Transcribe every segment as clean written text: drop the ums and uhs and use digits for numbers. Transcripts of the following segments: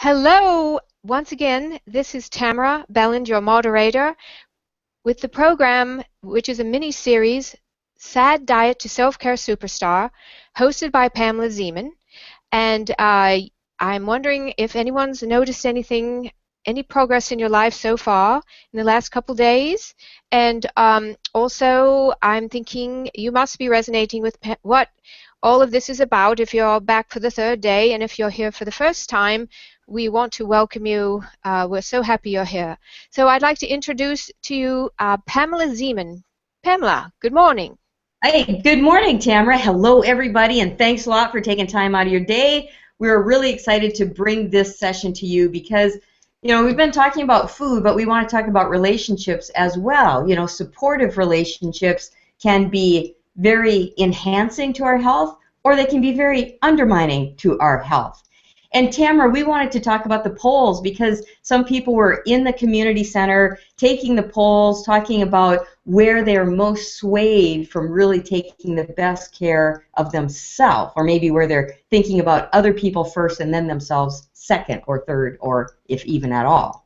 Hello, once again, this is Tamara Belland, your moderator, with the program, which is a mini-series, Sad Diet to Self-Care Superstar, hosted by Pamela Zeman. And I'm wondering if anyone's noticed any progress in your life so far in the last couple days. And also, I'm thinking you must be resonating with what all of this is about if you're back for the third day, and if you're here for the first time, we want to welcome you. We're so happy you're here. So I'd like to introduce to you Pamela Zeman. Pamela, good morning. Hey, good morning, Tamara. Hello, everybody, and thanks a lot for taking time out of your day. We're really excited to bring this session to you because, we've been talking about food, but we want to talk about relationships as well. Supportive relationships can be very enhancing to our health, or they can be very undermining to our health. And Tamara, we wanted to talk about the polls because some people were in the community center taking the polls, talking about where they're most swayed from really taking the best care of themselves, or maybe where they're thinking about other people first and then themselves second or third, or if even at all.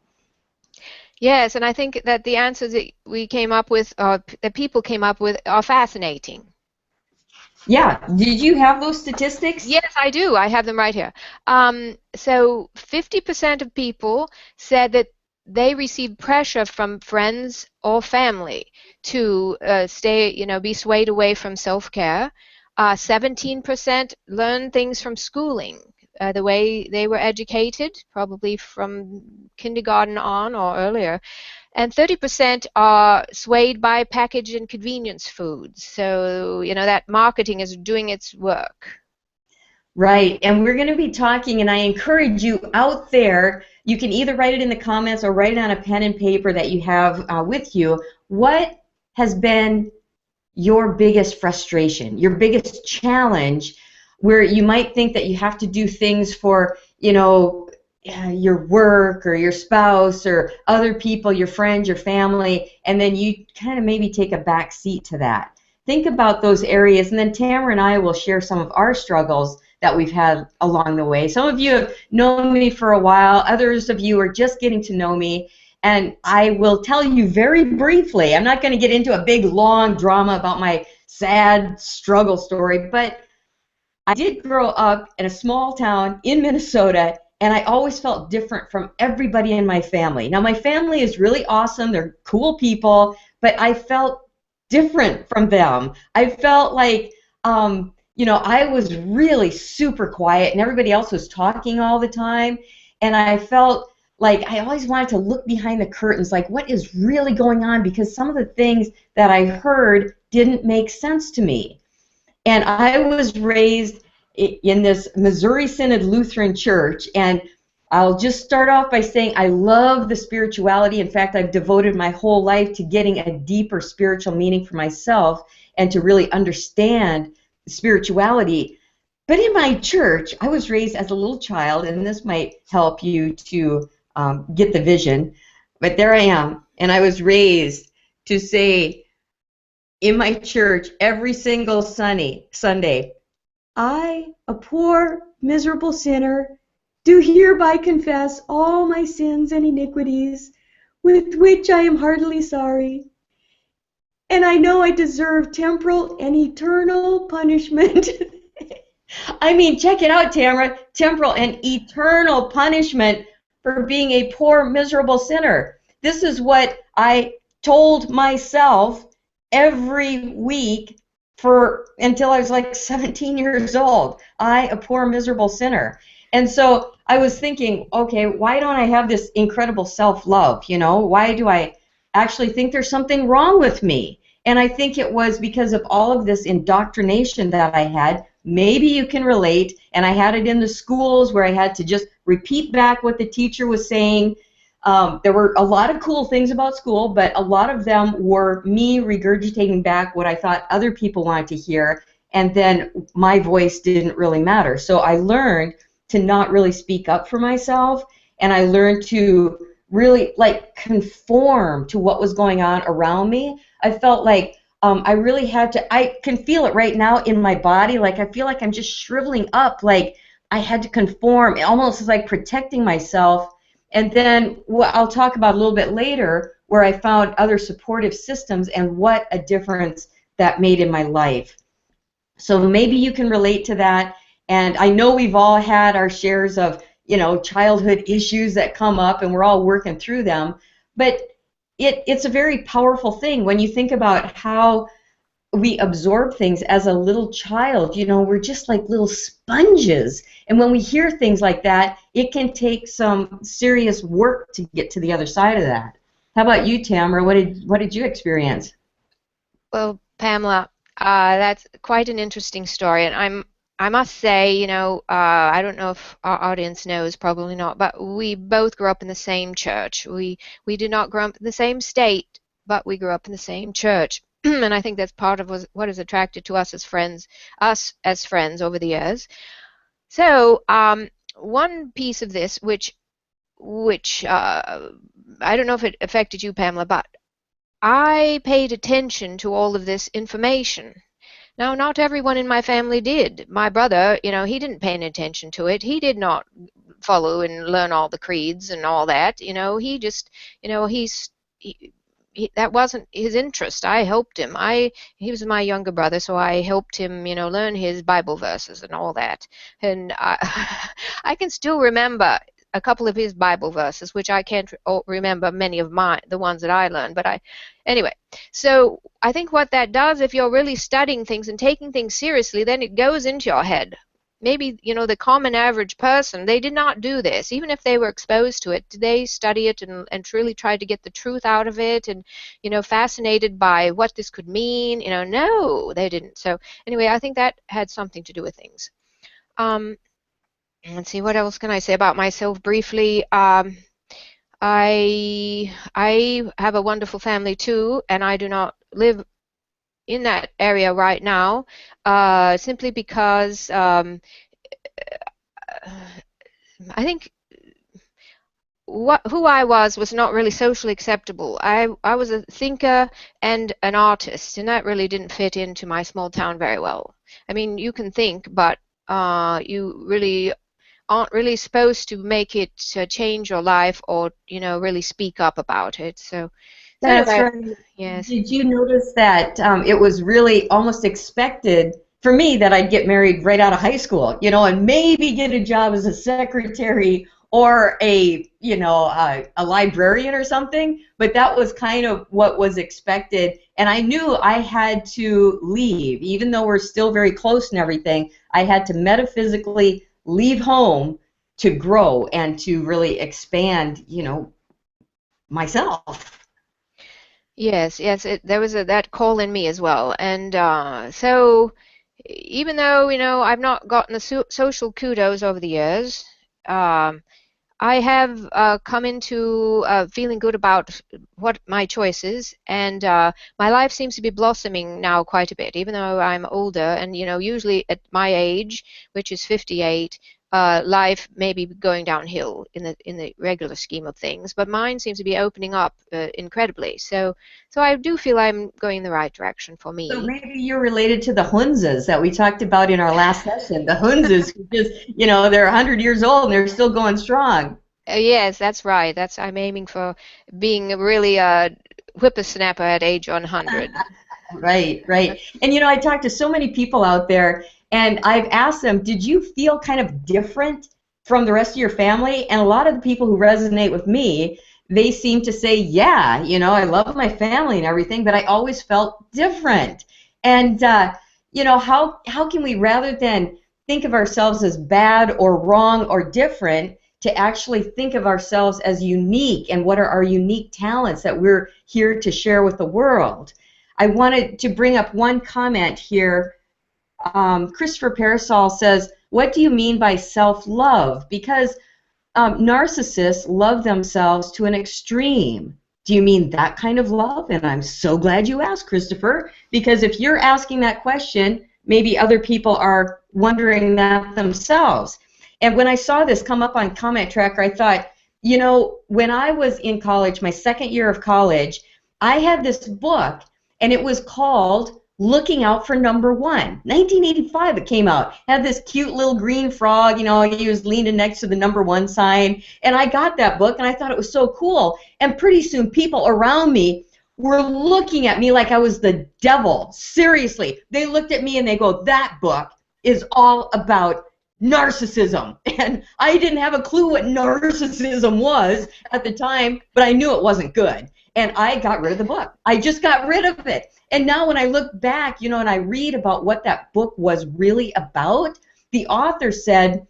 Yes, and I think that the answers that we came up with, that people came up with, are fascinating. Yeah, did you have those statistics? Yes, I do. I have them right here. So 50% of people said that they received pressure from friends or family to be swayed away from self-care. 17% learned things from schooling, the way they were educated, probably from kindergarten on or earlier. And 30% are swayed by packaged and convenience foods. So, that marketing is doing its work. Right, and we're going to be talking, and I encourage you out there, you can either write it in the comments or write it on a pen and paper that you have with you. What has been your biggest frustration, your biggest challenge, where you might think that you have to do things for, your work or your spouse or other people, your friends, your family, and then you kind of maybe take a back seat to that. Think about those areas, and then Tamara and I will share some of our struggles that we've had along the way. Some of you have known me for a while, others of you are just getting to know me, and I will tell you very briefly, I'm not going to get into a big long drama about my sad struggle story, but I did grow up in a small town in Minnesota, and I always felt different from everybody in my family. Now, my family is really awesome, they're cool people, but I felt different from them. I felt like, I was really super quiet and everybody else was talking all the time, and I felt like I always wanted to look behind the curtains, like what is really going on, because some of the things that I heard didn't make sense to me. And I was raised in this Missouri Synod Lutheran church, and I'll just start off by saying I love the spirituality. In fact, I've devoted my whole life to getting a deeper spiritual meaning for myself and to really understand spirituality. But in my church, I was raised as a little child, and this might help you to get the vision, but there I am, and I was raised to say in my church every single Sunday, I, a poor, miserable sinner, do hereby confess all my sins and iniquities, with which I am heartily sorry. And I know I deserve temporal and eternal punishment. I mean, check it out, Tamara. Temporal and eternal punishment for being a poor, miserable sinner. This is what I told myself every week until I was like 17 years old. I, a poor, miserable sinner. And so I was thinking, okay, why don't I have this incredible self-love? Why do I actually think there's something wrong with me? And I think it was because of all of this indoctrination that I had. Maybe you can relate, and I had it in the schools where I had to just repeat back what the teacher was saying. There were a lot of cool things about school, but a lot of them were me regurgitating back what I thought other people wanted to hear, and then my voice didn't really matter. So I learned to not really speak up for myself, and I learned to really conform to what was going on around me. I felt like I really had to, I can feel it right now in my body, like I feel like I'm just shriveling up, like I had to conform. It almost was like protecting myself. And then what I'll talk about a little bit later, where I found other supportive systems and what a difference that made in my life. So maybe you can relate to that. And I know we've all had our shares of, childhood issues that come up, and we're all working through them. But it's a very powerful thing when you think about how we absorb things as a little child. We're just like little sponges. And when we hear things like that, it can take some serious work to get to the other side of that. How about you, Tamara? What did you experience? Well, Pamela, that's quite an interesting story, and I must say, I don't know if our audience knows, probably not, but we both grew up in the same church. We did not grow up in the same state, but we grew up in the same church, and I think that's part of what has attracted to us as friends over the years. So, one piece of this, which I don't know if it affected you, Pamela, but I paid attention to all of this information. Now, not everyone in my family did. My brother, he didn't pay any attention to it. He did not follow and learn all the creeds and all that. He just, that wasn't his interest. I helped him. He was my younger brother, so I helped him, learn his Bible verses and all that. And I can still remember a couple of his Bible verses, which I can't remember many of the ones that I learned. But anyway, so I think what that does, if you're really studying things and taking things seriously, then it goes into your head. Maybe, the common average person, they did not do this. Even if they were exposed to it, did they study it and truly try to get the truth out of it and, fascinated by what this could mean? No, they didn't. So anyway, I think that had something to do with things. Let's see, what else can I say about myself briefly? I have a wonderful family too, and I do not live in that area right now, simply because I think who I was not really socially acceptable. I was a thinker and an artist, and that really didn't fit into my small town very well. I mean, you can think, but you really aren't really supposed to make it change your life or, really speak up about it. So That's anyway, right. yes. Did you notice that it was really almost expected for me that I'd get married right out of high school, and maybe get a job as a secretary or a librarian or something, but that was kind of what was expected. And I knew I had to leave, even though we're still very close and everything. I had to metaphysically leave home to grow and to really expand, myself. Yes, there was that call in me as well. And so even though, I've not gotten the social kudos over the years, um, I have come into feeling good about what my choices, and my life seems to be blossoming now quite a bit, even though I'm older. And usually at my age, which is 58, life may be going downhill in the regular scheme of things, but mine seems to be opening up incredibly. So I do feel I'm going in the right direction for So me. maybe you're related to the Hunzas that we talked about in our last session. The Hunzas who just, they're 100 years old and they're still going strong. Yes, that's right. I'm aiming for being really a whippersnapper at age 100. Right, right. And I talked to so many people out there, and I've asked them, did you feel kind of different from the rest of your family? And a lot of the people who resonate with me, they seem to say, yeah, I love my family and everything, but I always felt different. And how can we, rather than think of ourselves as bad or wrong or different, to actually think of ourselves as unique and what are our unique talents that we're here to share with the world? I wanted to bring up one comment here. Christopher Parasol says, what do you mean by self-love? Because narcissists love themselves to an extreme. Do you mean that kind of love? And I'm so glad you asked, Christopher, because if you're asking that question, maybe other people are wondering that themselves. And when I saw this come up on Comment Tracker, I thought, when I was in college, my second year of college, I had this book, and it was called looking out for number one. 1985 it came out. Had this cute little green frog, you know, he was leaning next to the number one sign. And I got that book and I thought it was so cool. And pretty soon people around me were looking at me like I was the devil. Seriously. They looked at me and they go, that book is all about narcissism. And I didn't have a clue what narcissism was at the time, but I knew it wasn't good. And I got rid of the book. I just got rid of it. And now when I look back, you know, and I read about what that book was really about, the author said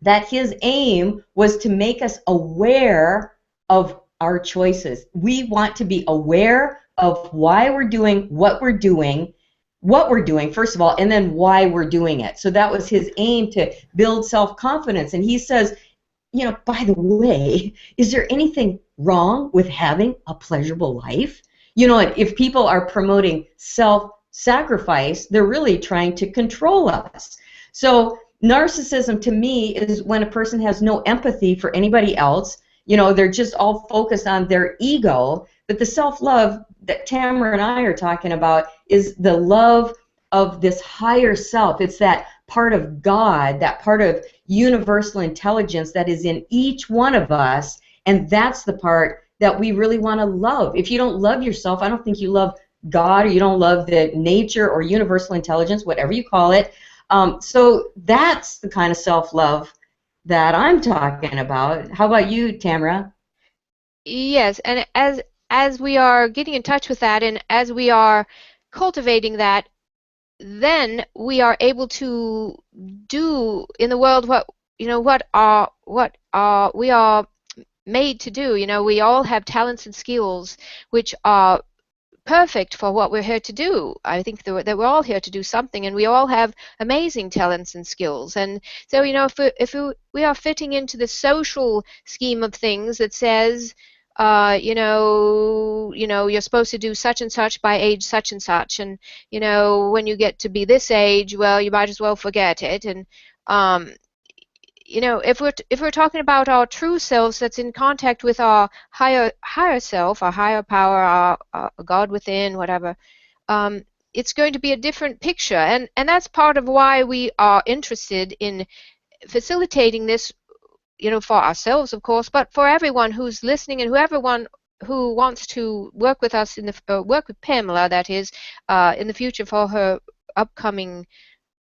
that his aim was to make us aware of our choices. We want to be aware of why we're doing what we're doing, first of all, and then why we're doing it. So that was his aim, to build self-confidence. And he says, you know, by the way, is there anything wrong with having a pleasurable life? You know, if people are promoting self-sacrifice, they're really trying to control us. So narcissism to me is when a person has no empathy for anybody else. You know, they're just all focused on their ego. But the self-love that Tamara and I are talking about is the love of this higher self. It's that part of God, that part of universal intelligence that is in each one of us, and that's the part that we really want to love. If you don't love yourself, I don't think you love God, or you don't love the nature or universal intelligence, whatever you call it. So that's the kind of self-love that I'm talking about. How about you, Tamara? Yes, and as we are getting in touch with that, and as we are cultivating that, then we are able to do in the world what we are made to do. You know, we all have talents and skills which are perfect for what we're here to do. I think that we're all here to do something, and we all have amazing talents and skills. And so, you know, if we are fitting into the social scheme of things that says, you're supposed to do such and such by age such and such, and you know, when you get to be this age, well, you might as well forget it. And you know, if we're talking about our true selves, that's in contact with our higher self, our higher power, our God within, whatever, it's going to be a different picture. And that's part of why we are interested in facilitating this, you know, for ourselves, of course, but for everyone who's listening, and everyone who wants to work with us work with Pamela, that is, in the future for her upcoming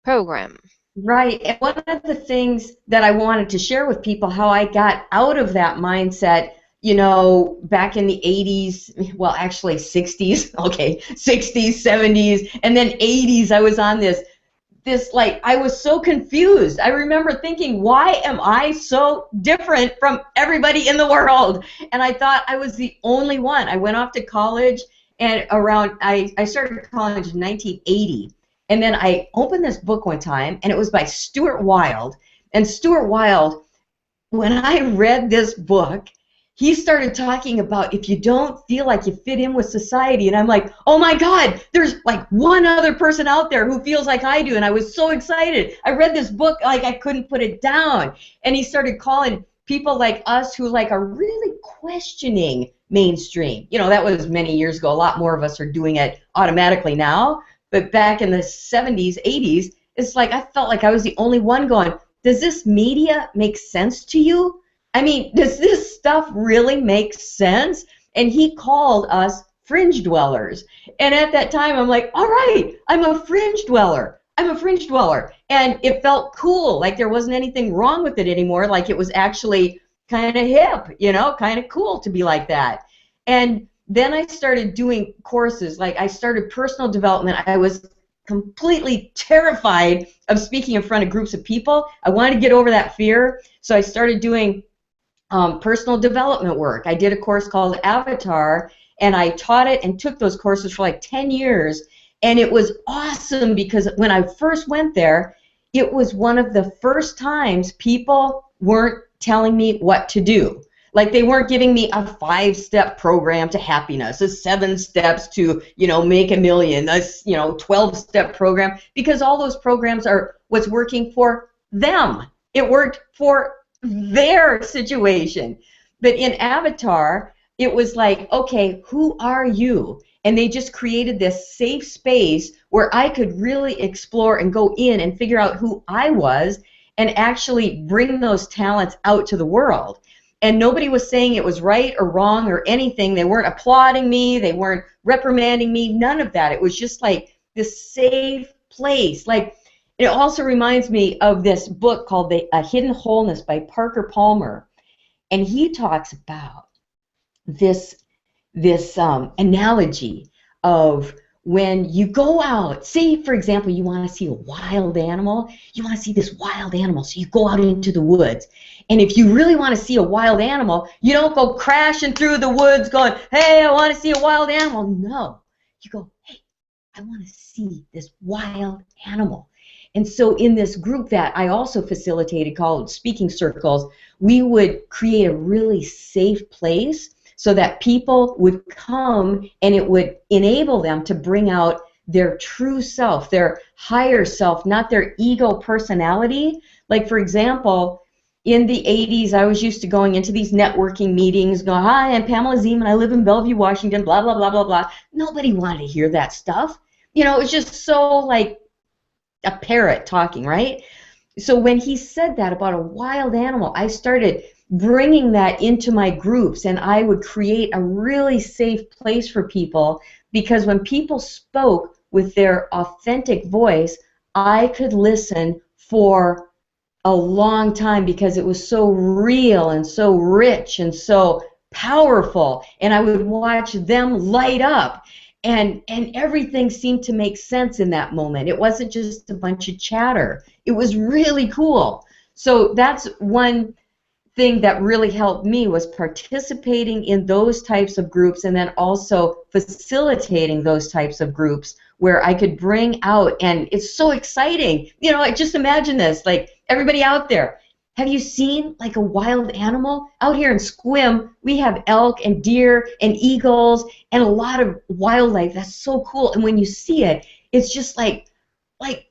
program. Right. And one of the things that I wanted to share with people, how I got out of that mindset, you know, back in the 80s, well, actually 60s, okay, 60s, 70s, and then 80s, I was on this like, I was so confused. I remember thinking, why am I so different from everybody in the world? And I thought I was the only one. I went off to college, and I started college in 1980. And then I opened this book one time, and it was by Stuart Wilde. And Stuart Wilde, when I read this book, he started talking about if you don't feel like you fit in with society. And I'm like, oh my God, there's like one other person out there who feels like I do. And I was so excited. I read this book like I couldn't put it down. And he started calling people like us who like are really questioning mainstream. You know, that was many years ago. A lot more of us are doing it automatically now. But back in the 70s, 80s, it's like I felt like I was the only one going, does this media make sense to you? I mean, does this stuff really make sense? And he called us fringe dwellers. And at that time, I'm like, all right, I'm a fringe dweller. I'm a fringe dweller. And it felt cool, like there wasn't anything wrong with it anymore, like it was actually kind of hip, you know, kind of cool to be like that. And then I started doing courses, like I started personal development. I was completely terrified of speaking in front of groups of people. I wanted to get over that fear, so I started doing personal development work. I did a course called Avatar, and I taught it and took those courses for like 10 years, and it was awesome because when I first went there, it was one of the first times people weren't telling me what to do. Like they weren't giving me a 5-step program to happiness, a 7 steps to, you know, make $1 million, a, you know, 12-step program, because all those programs are what's working for them. It worked for their situation. But in Avatar, it was like, okay, who are you? and they just created this safe space where I could really explore and go in and figure out who I was and actually bring those talents out to the world. And nobody was saying it was right or wrong or anything. They weren't applauding me. They weren't reprimanding me. None of that. It was just like this safe place. Like, it also reminds me of this book called A Hidden Wholeness by Parker Palmer. And he talks about this analogy of when you go out, say, for example, you want to see a wild animal. You want to see this wild animal, so you go out into the woods. And if you really want to see a wild animal, you don't go crashing through the woods going, hey, I want to see a wild animal. No. You go, hey, I want to see this wild animal. And so in this group that I also facilitated called Speaking Circles, we would create a really safe place so that people would come and it would enable them to bring out their true self, their higher self, not their ego personality. Like, for example, in the 80s, I was used to going into these networking meetings, going, hi, I'm Pamela Zeman, I live in Bellevue, Washington, blah, blah, blah, blah, blah. Nobody wanted to hear that stuff. You know, it was just so like a parrot talking, right? So when he said that about a wild animal, I started bringing that into my groups, and I would create a really safe place for people, because when people spoke with their authentic voice, I could listen for a long time because it was so real and so rich and so powerful, and I would watch them light up, and everything seemed to make sense in that moment. It wasn't just a bunch of chatter. It was really cool. So that's one thing that really helped me, was participating in those types of groups, and then also facilitating those types of groups where I could bring out, and it's so exciting. You know, just imagine this, like everybody out there, have you seen like a wild animal? Out here in Squim, we have elk and deer and eagles and a lot of wildlife. That's so cool. And when you see it, it's just like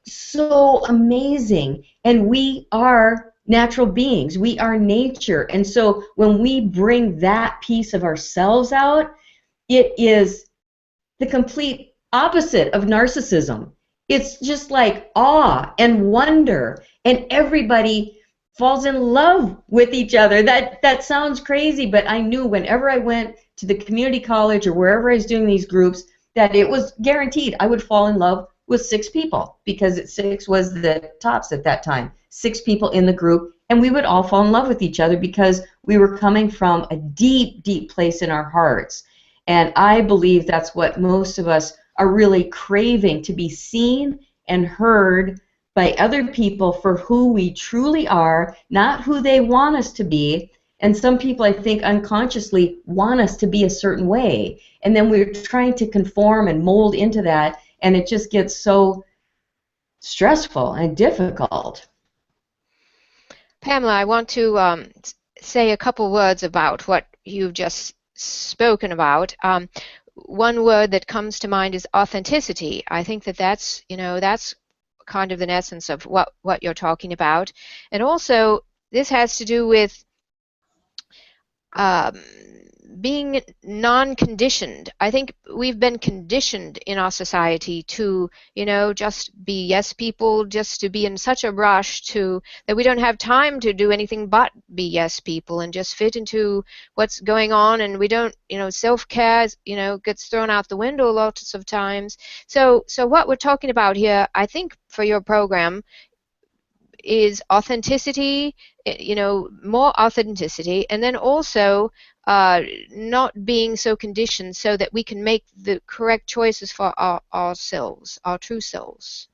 so amazing. And we are natural beings. We are nature. And so when we bring that piece of ourselves out, it is the complete opposite of narcissism. It's just like awe and wonder, and everybody falls in love with each other. That sounds crazy, but I knew whenever I went to the community college or wherever I was doing these groups that it was guaranteed I would fall in love with 6 people, because 6 was the tops at that time. 6 people in the group, and we would all fall in love with each other because we were coming from a deep, deep place in our hearts. And I believe that's what most of us are really craving, to be seen and heard by other people for who we truly are, not who they want us to be. And some people, I think, unconsciously want us to be a certain way. And then we're trying to conform and mold into that, and it just gets so stressful and difficult. Pamela, I want to say a couple words about what you've just spoken about. One word that comes to mind is authenticity. I think that's kind of the essence of what you're talking about. And also, this has to do with being non-conditioned. I think we've been conditioned in our society to, just be yes people, just to be in such a rush that we don't have time to do anything but be yes people and just fit into what's going on, and we don't, self-care, gets thrown out the window lots of times. So what we're talking about here, I think, for your program is authenticity, more authenticity, and then also not being so conditioned so that we can make the correct choices for ourselves, our true selves.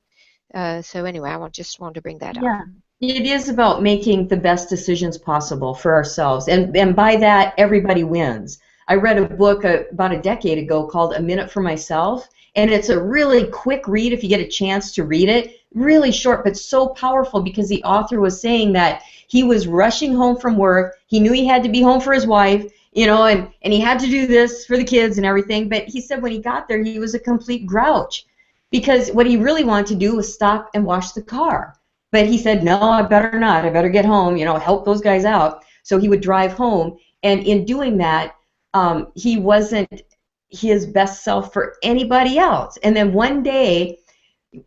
So anyway, I just want to bring that up. Yeah, it is about making the best decisions possible for ourselves, and by that, everybody wins. I read a book about a decade ago called A Minute for Myself, and it's a really quick read if you get a chance to read it. Really short, but so powerful, because the author was saying that he was rushing home from work. He knew he had to be home for his wife, and he had to do this for the kids and everything. But he said when he got there, he was a complete grouch, because what he really wanted to do was stop and wash the car. But he said, no, I better not. I better get home, help those guys out. So he would drive home, and in doing that, he his best self for anybody else. And then one day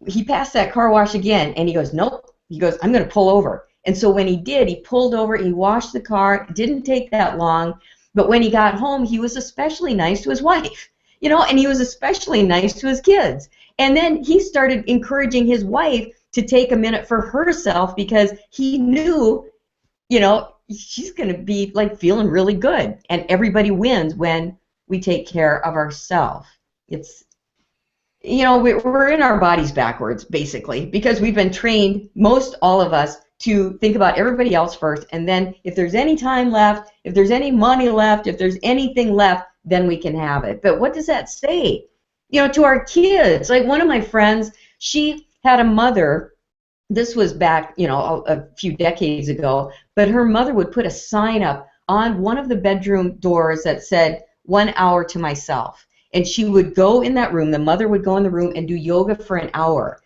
he passed that car wash again, and he goes, nope. He goes, I'm going to pull over. And so when he did, he pulled over, he washed the car. It didn't take that long. But when he got home, he was especially nice to his wife, and he was especially nice to his kids. And then he started encouraging his wife to take a minute for herself, because he knew, she's going to be like feeling really good. And everybody wins when we take care of ourselves. It's, we're in our bodies backwards, basically, because we've been trained, most all of us, to think about everybody else first, and then if there's any time left, if there's any money left, if there's anything left, then we can have it. But what does that say, to our kids? Like, one of my friends, she had a mother, this was back, a few decades ago, but her mother would put a sign up on one of the bedroom doors that said, 1 hour to myself. And she would go in that room, the mother would go in the room and do yoga for an hour.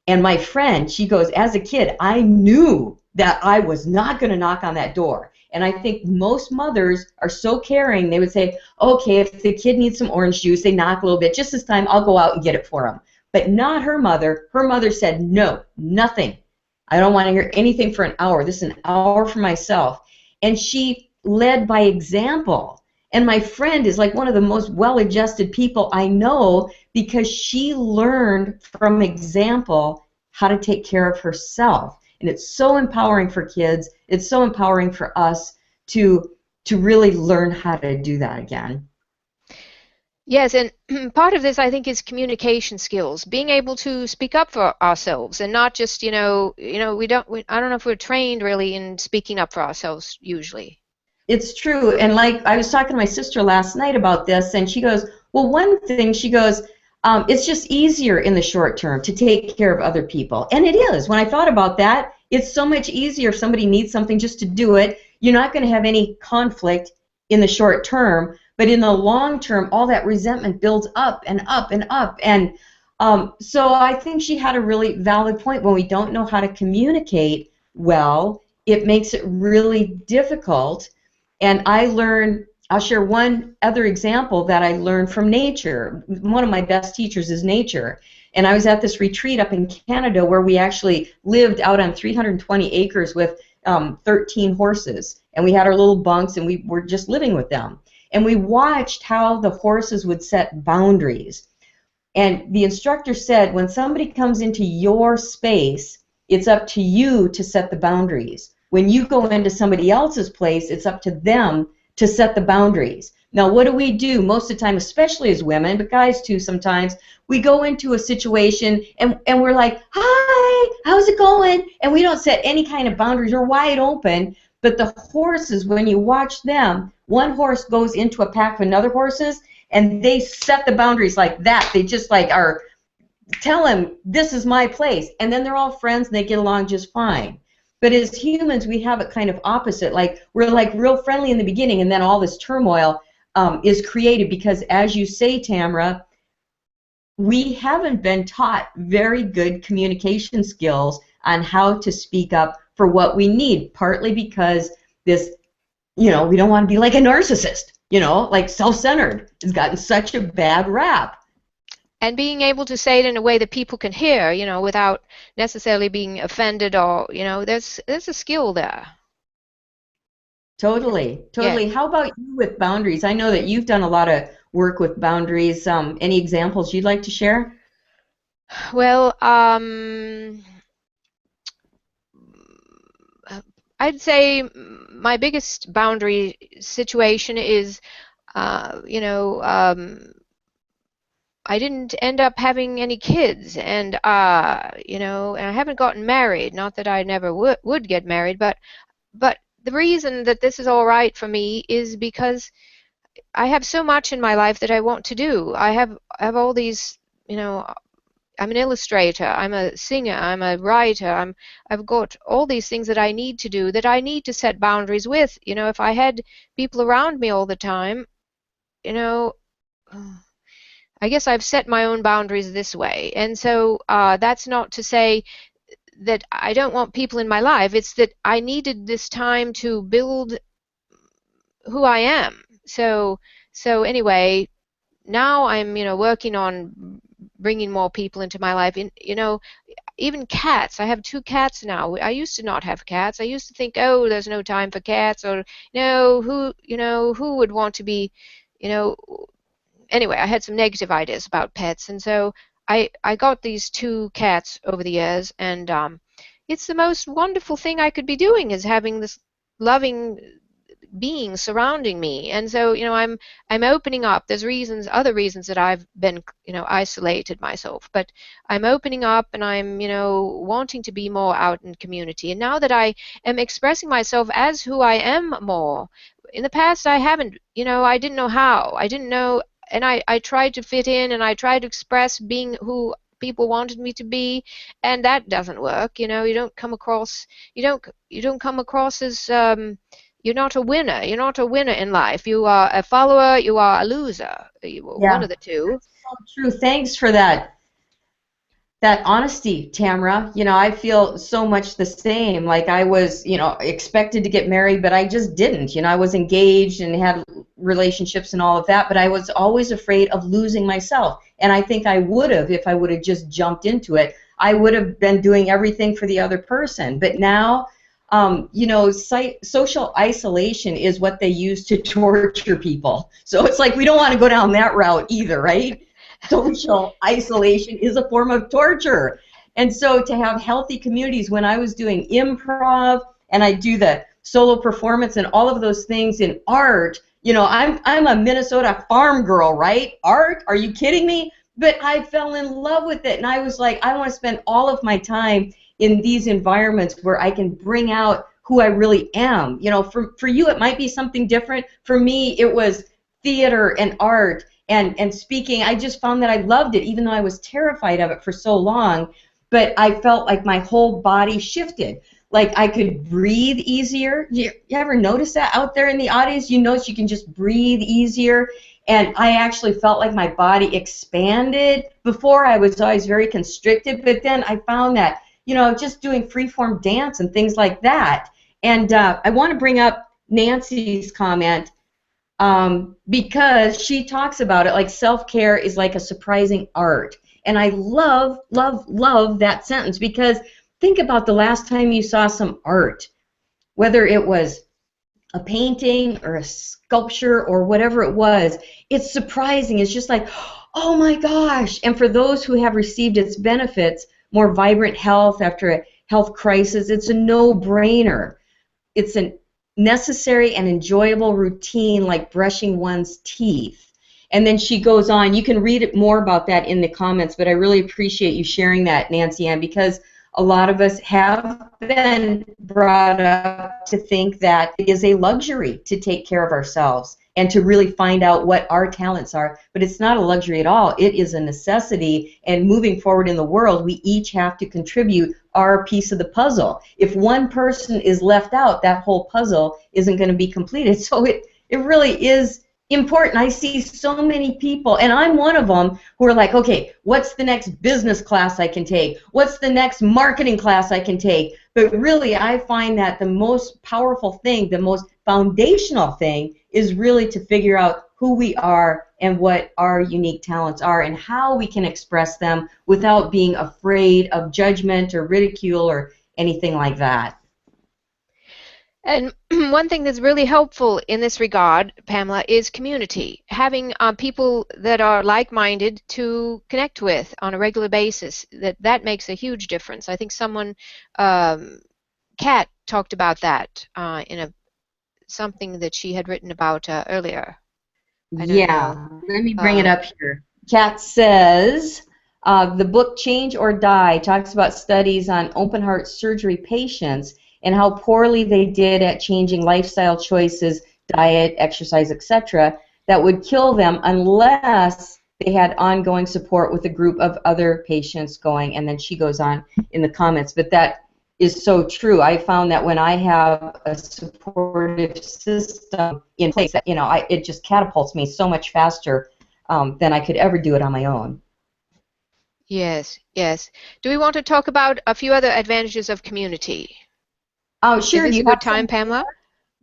And my friend, she goes, as a kid, I knew that I was not going to knock on that door. And I think most mothers are so caring, they would say, okay, if the kid needs some orange juice, they knock a little bit, just this time I'll go out and get it for him. But not her mother. Her mother said, no, nothing. I don't want to hear anything for an hour. This is an hour for myself. And she led by example. And my friend is like one of the most well-adjusted people I know, because she learned from example how to take care of herself. And it's so empowering for kids. It's so empowering for us to really learn how to do that again. Yes, and part of this, I think, is communication skills, being able to speak up for ourselves, and not just, I don't know if we're trained really in speaking up for ourselves usually. It's true. And like, I was talking to my sister last night about this, and she goes, well, one thing, she goes, it's just easier in the short term to take care of other people. And it is. When I thought about that, it's so much easier if somebody needs something just to do it. You're not going to have any conflict in the short term, but in the long term, all that resentment builds up and up and up. And so I think she had a really valid point. When we don't know how to communicate well, it makes it really difficult. And I'll share one other example that I learned from nature. One of my best teachers is nature. And I was at this retreat up in Canada where we actually lived out on 320 acres with 13 horses. And we had our little bunks, and we were just living with them. And we watched how the horses would set boundaries. And the instructor said, when somebody comes into your space, it's up to you to set the boundaries. When you go into somebody else's place, it's up to them to set the boundaries. Now, what do? Most of the time, especially as women, but guys too sometimes, we go into a situation and we're like, hi, how's it going? And we don't set any kind of boundaries. We're wide open. But the horses, when you watch them, one horse goes into a pack of another horses, and they set the boundaries like that. They just like are tell him, this is my place. And then they're all friends and they get along just fine. But as humans, we have it kind of opposite. Like, we're like real friendly in the beginning, and then all this turmoil is created because, as you say, Tamara, we haven't been taught very good communication skills on how to speak up for what we need, partly because this, we don't want to be like a narcissist, like self-centered. It's gotten such a bad rap. And being able to say it in a way that people can hear, without necessarily being offended, or, there's a skill there. Totally. Yeah. How about you with boundaries? I know that you've done a lot of work with boundaries. Any examples you'd like to share? Well, I'd say my biggest boundary situation is, I didn't end up having any kids, and and I haven't gotten married. Not that I never would get married, but the reason that this is all right for me is because I have so much in my life that I want to do. I have all these, I'm an illustrator, I'm a singer, I'm a writer, I've got all these things that I need to do, that I need to set boundaries with. If I had people around me all the time, I guess I've set my own boundaries this way. And so that's not to say that I don't want people in my life. It's that I needed this time to build who I am. So anyway, now I'm, working on bringing more people into my life. Even cats. I have 2 cats now. I used to not have cats. I used to think, oh, there's no time for cats, or who would want to be, you know, anyway, I had some negative ideas about pets, and so I got these 2 cats over the years, and it's the most wonderful thing I could be doing is having this loving being surrounding me. And so, I'm opening up. There's other reasons that I've been, isolated myself, but I'm opening up, and I'm, wanting to be more out in community. And now that I am expressing myself as who I am more. In the past, I haven't, I didn't know how. I didn't know, and I tried to fit in, and I tried to express being who people wanted me to be, and that doesn't work. You don't come across as you're not a winner. You're not a winner in life. You are a follower. You are a loser. One Yeah, of the two. that's so true. Thanks for that honesty, Tamara. I feel so much the same. Like I was, expected to get married, but I just didn't. I was engaged and had relationships and all of that, but I was always afraid of losing myself. And I think I would have, if I would have just jumped into it, I would have been doing everything for the other person. But now, social isolation is what they use to torture people. So it's like we don't want to go down that route either, right? Social isolation is a form of torture. And so to have healthy communities, when I was doing improv and I do the solo performance and all of those things in art, I'm a Minnesota farm girl, right? Art? Are you kidding me? But I fell in love with it, and I was like, I want to spend all of my time in these environments where I can bring out who I really am. For you, it might be something different. For me, it was theater and art and speaking. I just found that I loved it, even though I was terrified of it for so long. But I felt like my whole body shifted. Like I could breathe easier. You ever notice that out there in the audience? You notice you can just breathe easier. And I actually felt like my body expanded. Before, I was always very constricted, but then I found that, just doing freeform dance and things like that. And I want to bring up Nancy's comment because she talks about it like self-care is like a surprising art. And I love, love, love that sentence, because think about the last time you saw some art, whether it was a painting or a sculpture or whatever it was. It's surprising. It's just like, oh my gosh. And for those who have received its benefits, more vibrant health after a health crisis, it's a no-brainer. It's a necessary and enjoyable routine like brushing one's teeth. And then she goes on. You can read it more about that in the comments, but I really appreciate you sharing that, Nancy Ann, because a lot of us have been brought up to think that it is a luxury to take care of ourselves and to really find out what our talents are. But it's not a luxury at all. It is a necessity. And moving forward in the world, we each have to contribute our piece of the puzzle. If one person is left out, that whole puzzle isn't going to be completed. So it really is important. I see so many people, and I'm one of them, who are like, okay, what's the next business class I can take? What's the next marketing class I can take? But really, I find that the most powerful thing, the most foundational thing, is really to figure out who we are and what our unique talents are and how we can express them without being afraid of judgment or ridicule or anything like that. And one thing that's really helpful in this regard, Pamela, is community. Having people that are like-minded to connect with on a regular basis. That makes a huge difference. I think Kat talked about that in something that she had written about earlier. Yeah, let me bring it up here. Kat says, the book Change or Die talks about studies on open heart surgery patients and how poorly they did at changing lifestyle choices, diet, exercise, etc., that would kill them unless they had ongoing support with a group of other patients going. And then she goes on in the comments. But that is so true. I found that when I have a supportive system in place, that, it just catapults me so much faster than I could ever do it on my own. Yes, yes. Do we want to talk about a few other advantages of community? Oh, sure. Is this a good time, Pamela?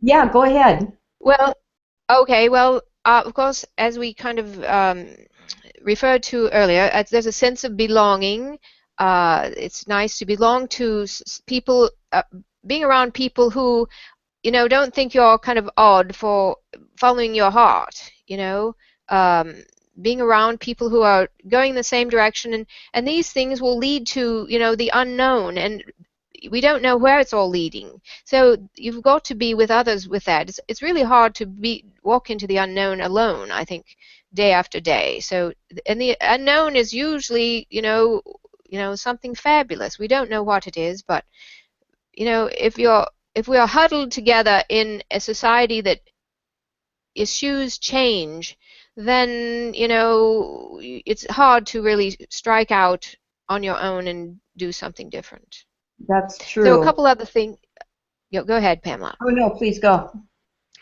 Yeah, go ahead. Well, okay. Well, of course, as we kind of referred to earlier, there's a sense of belonging. It's nice to belong to people, being around people who, don't think you're kind of odd for following your heart, um, being around people who are going in the same direction, and these things will lead to, the unknown, and we don't know where it's all leading. So you've got to be with others with that. It's really hard to walk into the unknown alone, I think, day after day. So, and the unknown is usually, something fabulous. We don't know what it is, but, if we are huddled together in a society that eschews change, then, it's hard to really strike out on your own and do something different. That's So a true. couple other things. Go ahead, Pamela. Oh, no, please go.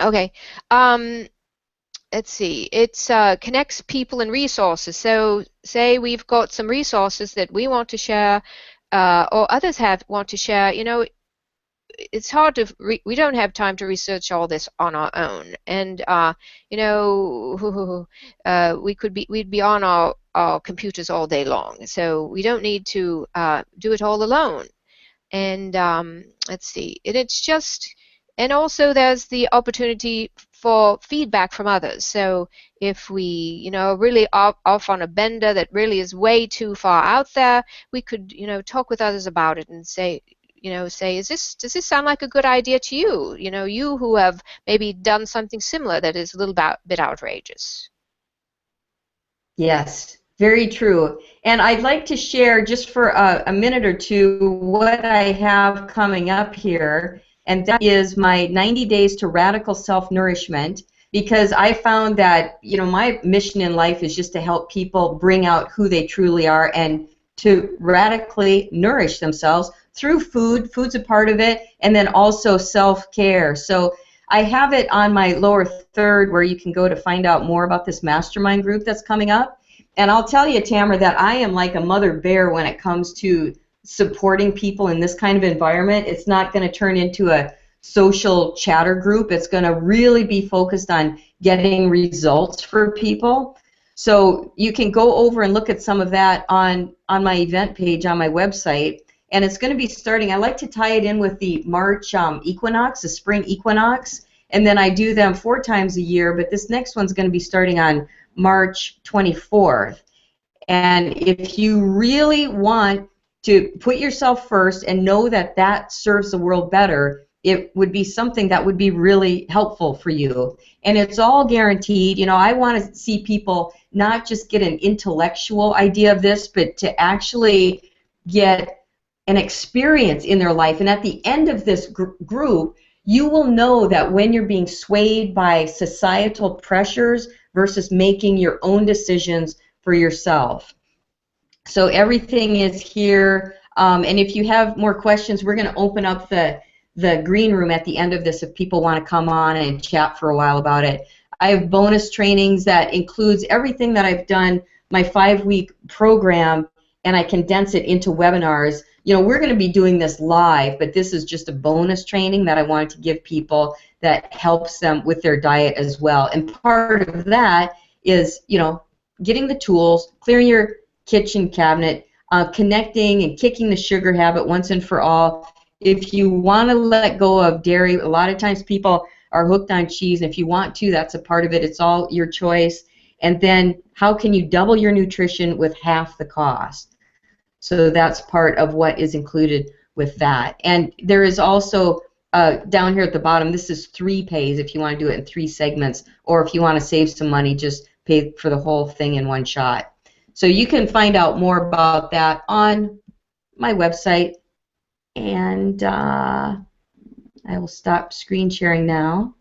Okay. Let's see. It connects people and resources. So say we've got some resources that we want to share, or others want to share. It's hard to we don't have time to research all this on our own, and we'd be on our computers all day long. So we don't need to do it all alone. And let's see, and also there's the opportunity for feedback from others. So if we, really off on a bender that really is way too far out there, we could, talk with others about it and say, does this sound like a good idea to you? You who have maybe done something similar that is a little bit outrageous. Yes, very true. And I'd like to share just for a minute or two what I have coming up here, and that is my 90 Days to Radical Self-Nourishment, because I found that, my mission in life is just to help people bring out who they truly are and to radically nourish themselves through food. Food's a part of it, and then also self-care. So I have it on my lower third where you can go to find out more about this mastermind group that's coming up. And I'll tell you, Tamara, that I am like a mother bear when it comes to supporting people in this kind of environment. It's not going to turn into a social chatter group. It's going to really be focused on getting results for people. So you can go over and look at some of that on my event page on my website. And it's going to be starting, I like to tie it in with the March equinox, the spring equinox, and then I do them 4 times a year, but this next one's going to be starting on March 24th. And if you really want to put yourself first and know that that serves the world better, it would be something that would be really helpful for you. And it's all guaranteed. I want to see people not just get an intellectual idea of this, but to actually get an experience in their life. And at the end of this group, you will know that when you're being swayed by societal pressures versus making your own decisions for yourself. So everything is here. And if you have more questions, we're going to open up the green room at the end of this if people want to come on and chat for a while about it. I have bonus trainings that includes everything that I've done, my 5-week program, and I condense it into webinars. We're going to be doing this live, but this is just a bonus training that I wanted to give people that helps them with their diet as well. And part of that is, getting the tools, clearing your kitchen cabinet, connecting and kicking the sugar habit once and for all. If you want to let go of dairy, a lot of times people are hooked on cheese, and if you want to, that's a part of it. It's all your choice. And then how can you double your nutrition with half the cost? So that's part of what is included with that. And there is also down here at the bottom, this is 3 pays if you want to do it in 3 segments, or if you want to save some money, just pay for the whole thing in one shot. So you can find out more about that on my website. And I will stop screen sharing now.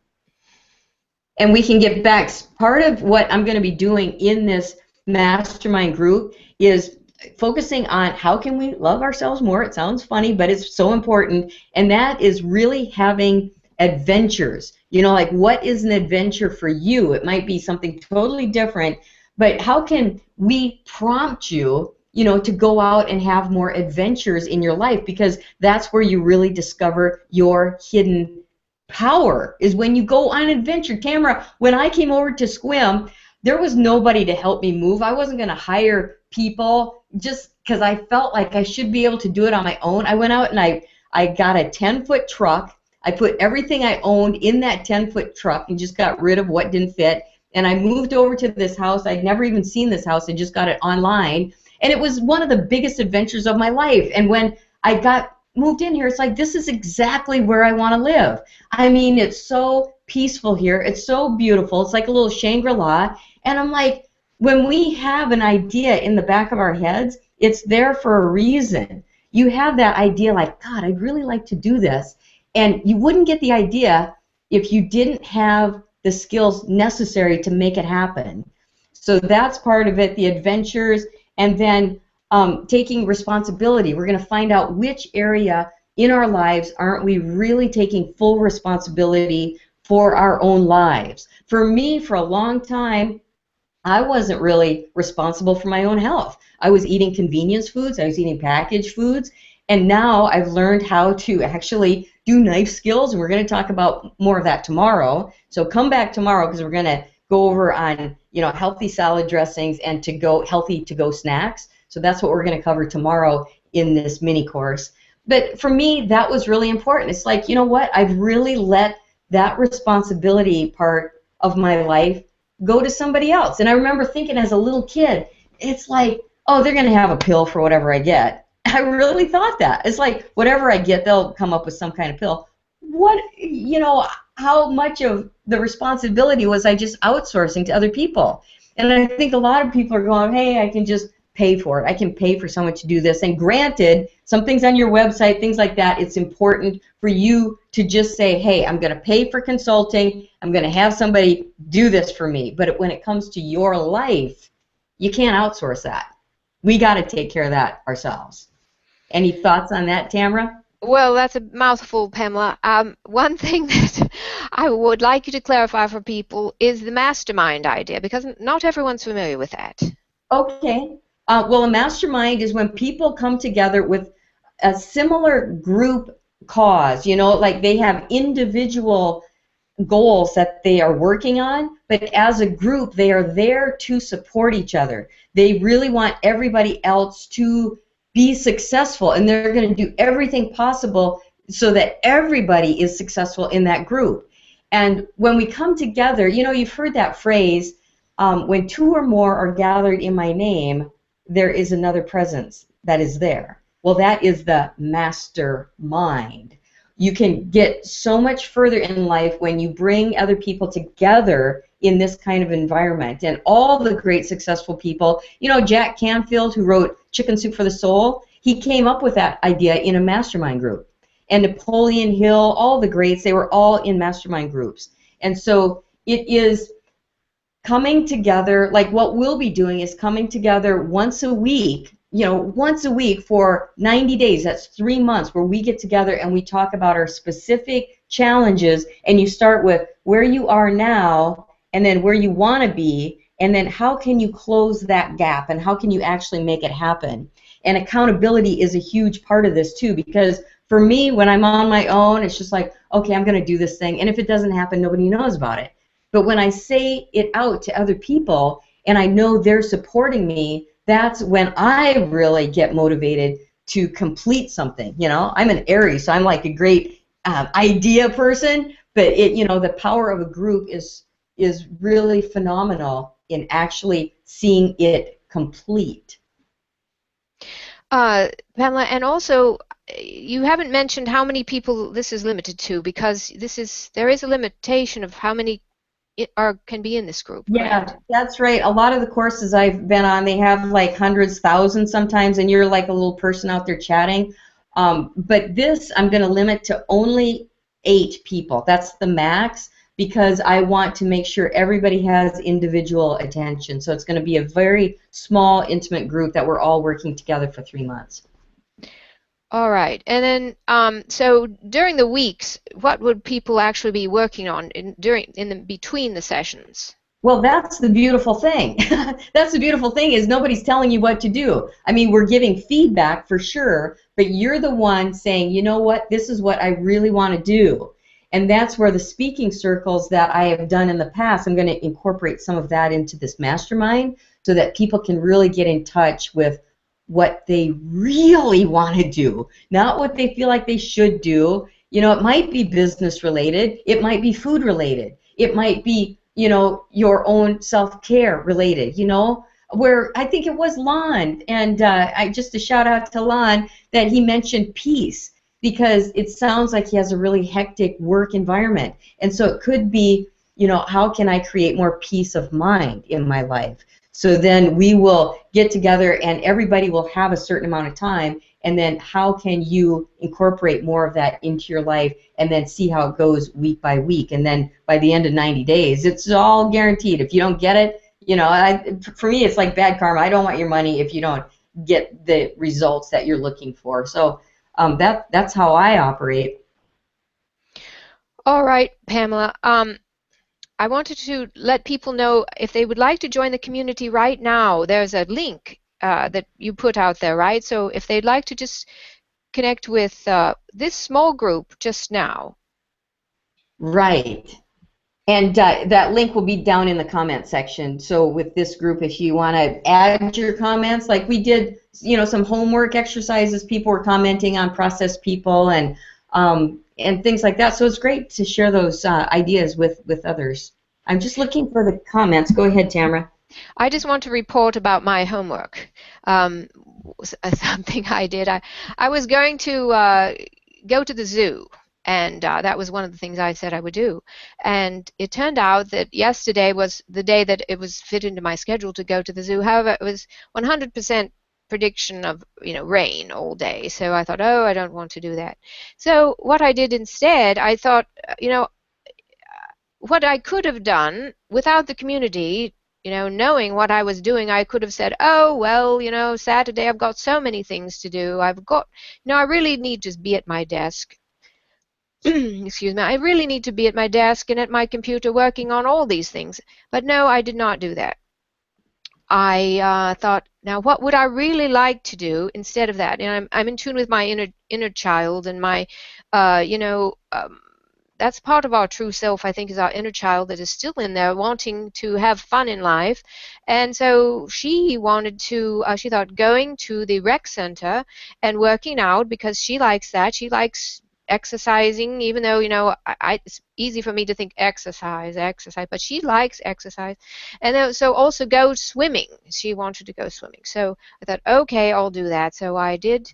And we can get back. Part of what I'm going to be doing in this mastermind group is focusing on how can we love ourselves more. It sounds funny, but it's so important. And that is really having adventures. Like what is an adventure for you? It might be something totally different, but how can we prompt you, to go out and have more adventures in your life, because that's where you really discover your hidden power is when you go on an adventure. Tamara, when I came over to Swim, there was nobody to help me move. I wasn't going to hire people just because I felt like I should be able to do it on my own. I went out and I got a 10-foot truck. I put everything I owned in that 10-foot truck and just got rid of what didn't fit. And I moved over to this house. I'd never even seen this house. I just got it online. And it was one of the biggest adventures of my life. And when I moved in here, it's like, this is exactly where I want to live. I mean, it's so peaceful here. It's so beautiful. It's like a little Shangri-La. And I'm like, when we have an idea in the back of our heads, it's there for a reason. You have that idea like, God, I'd really like to do this. And you wouldn't get the idea if you didn't have the skills necessary to make it happen. So that's part of it, the adventures, and then taking responsibility. We're going to find out which area in our lives aren't we really taking full responsibility for our own lives. For me, for a long time, I wasn't really responsible for my own health. I was eating convenience foods, I was eating packaged foods, and now I've learned how to actually do knife skills, and we're going to talk about more of that tomorrow. So come back tomorrow because we're going to go over on, you know, healthy salad dressings and healthy to-go snacks. So that's what we're going to cover tomorrow in this mini course. But for me, that was really important. It's like, you know what? I've really let that responsibility part of my life go to somebody else. And I remember thinking as a little kid, it's like, oh, they're going to have a pill for whatever I get. I really thought that. It's like, whatever I get, they'll come up with some kind of pill. What, you know, how much of the responsibility was I just outsourcing to other people? And I think a lot of people are going, hey, I can just pay for it. I can pay for someone to do this. And granted, some things on your website, things like that, it's important for you to just say, hey, I'm going to pay for consulting. I'm going to have somebody do this for me. But when it comes to your life, you can't outsource that. We got to take care of that ourselves. Any thoughts on that, Tamara? Well, that's a mouthful, Pamela. One thing that I would like you to clarify for people is the mastermind idea, because not everyone's familiar with that. Okay. Well, a mastermind is when people come together with a similar group cause, you know, like they have individual goals that they are working on, but as a group, they are there to support each other. They really want everybody else to be successful, and they're going to do everything possible so that everybody is successful in that group. And when we come together, you know, you've heard that phrase, when two or more are gathered in my name, there is another presence that is there. Well, that is the mastermind. You can get so much further in life when you bring other people together in this kind of environment. And all the great successful people, you know, Jack Canfield, who wrote Chicken Soup for the Soul, he came up with that idea in a mastermind group. And Napoleon Hill, all the greats, they were all in mastermind groups. And so it is coming together, like what we'll be doing is coming together once a week, you know, once a week for 90 days, that's 3 months, where we get together and we talk about our specific challenges, and you start with where you are now and then where you want to be, and then how can you close that gap and how can you actually make it happen. And accountability is a huge part of this too, because for me, when I'm on my own, it's just like, okay, I'm going to do this thing, and if it doesn't happen, nobody knows about it. But when I say it out to other people and I know they're supporting me, that's when I really get motivated to complete something. You know, I'm an Aries, so I'm like a great idea person, but it, you know, the power of a group is really phenomenal in actually seeing it complete. Pamela, and also you haven't mentioned how many people this is limited to, because there is a limitation of how many can be in this group. Yeah, right? that's right. A lot of the courses I've been on, they have like hundreds, thousands sometimes, and you're like a little person out there chatting. But this I'm going to limit to only 8 people. That's the max, because I want to make sure everybody has individual attention. So it's going to be a very small, intimate group that we're all working together for 3 months. All right. And then, so during the weeks, what would people actually be working on between the sessions? Well, that's the beautiful thing. That's the beautiful thing, is nobody's telling you what to do. I mean, we're giving feedback for sure, but you're the one saying, you know what, this is what I really want to do. And that's where the speaking circles that I have done in the past, I'm going to incorporate some of that into this mastermind so that people can really get in touch with what they really want to do, not what they feel like they should do. You know, it might be business related, it might be food related, it might be, you know, your own self-care related, you know, where I think it was Lon, and I just a shout out to Lon that he mentioned peace, because it sounds like he has a really hectic work environment. And so it could be, you know, how can I create more peace of mind in my life? So then we will get together and everybody will have a certain amount of time, and then how can you incorporate more of that into your life and then see how it goes week by week. And then by the end of 90 days, it's all guaranteed. If you don't get it, you know, for me, it's like bad karma. I don't want your money if you don't get the results that you're looking for. So that's how I operate. All right, Pamela. I wanted to let people know if they would like to join the community right now, there's a link that you put out there, right? So if they'd like to just connect with this small group just now. Right. And that link will be down in the comment section. So with this group, if you want to add your comments, like we did, you know, some homework exercises, people were commenting on process people and things like that. So it's great to share those ideas with others. I'm just looking for the comments. Go ahead, Tamara. I just want to report about my homework. Something I did. I was going to go to the zoo. And that was one of the things I said I would do. And it turned out that yesterday was the day that it was fit into my schedule to go to the zoo. However, it was 100% prediction of, you know, rain all day. So I thought, oh, I don't want to do that. So what I did instead, I thought, you know, what I could have done without the community, you know, knowing what I was doing, I could have said, oh, well, you know, Saturday I've got so many things to do. I've got, you know, I really need to be at my desk. Excuse me, I really need to be at my desk and at my computer working on all these things. But no, I did not do that. I thought, now what would I really like to do instead of that? And I'm in tune with my inner child, and my, you know, that's part of our true self, I think, is our inner child that is still in there wanting to have fun in life. And so she wanted to, she thought going to the rec center and working out, because she likes that. She likes exercising, even though, you know, it's easy for me to think exercise, but she likes exercise. And then, so also go swimming. She wanted to go swimming. So I thought, okay, I'll do that. So I did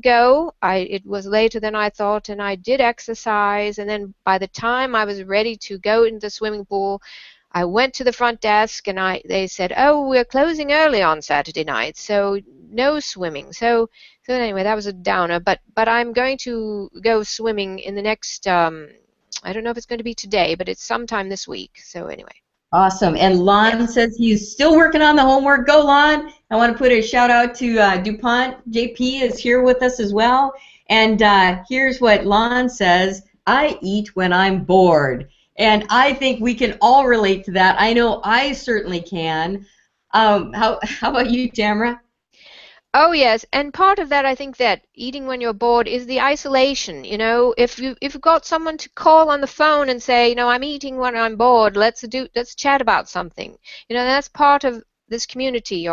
go. It was later than I thought, and I did exercise. And then by the time I was ready to go into the swimming pool, I went to the front desk, and they said, oh, we're closing early on Saturday night, so no swimming. So anyway, that was a downer, but I'm going to go swimming in the next, I don't know if it's going to be today, but it's sometime this week. So anyway. Awesome. And Lon says he's still working on the homework. Go, Lon. I want to put a shout out to DuPont. JP is here with us as well. And here's what Lon says: I eat when I'm bored. And I think we can all relate to that. I know I certainly can. How about you, Tamara? Oh yes, and part of that, I think, that eating when you're bored is the isolation. You know, if you've got someone to call on the phone and say, you know, I'm eating when I'm bored, let's chat about something. You know, that's part of this community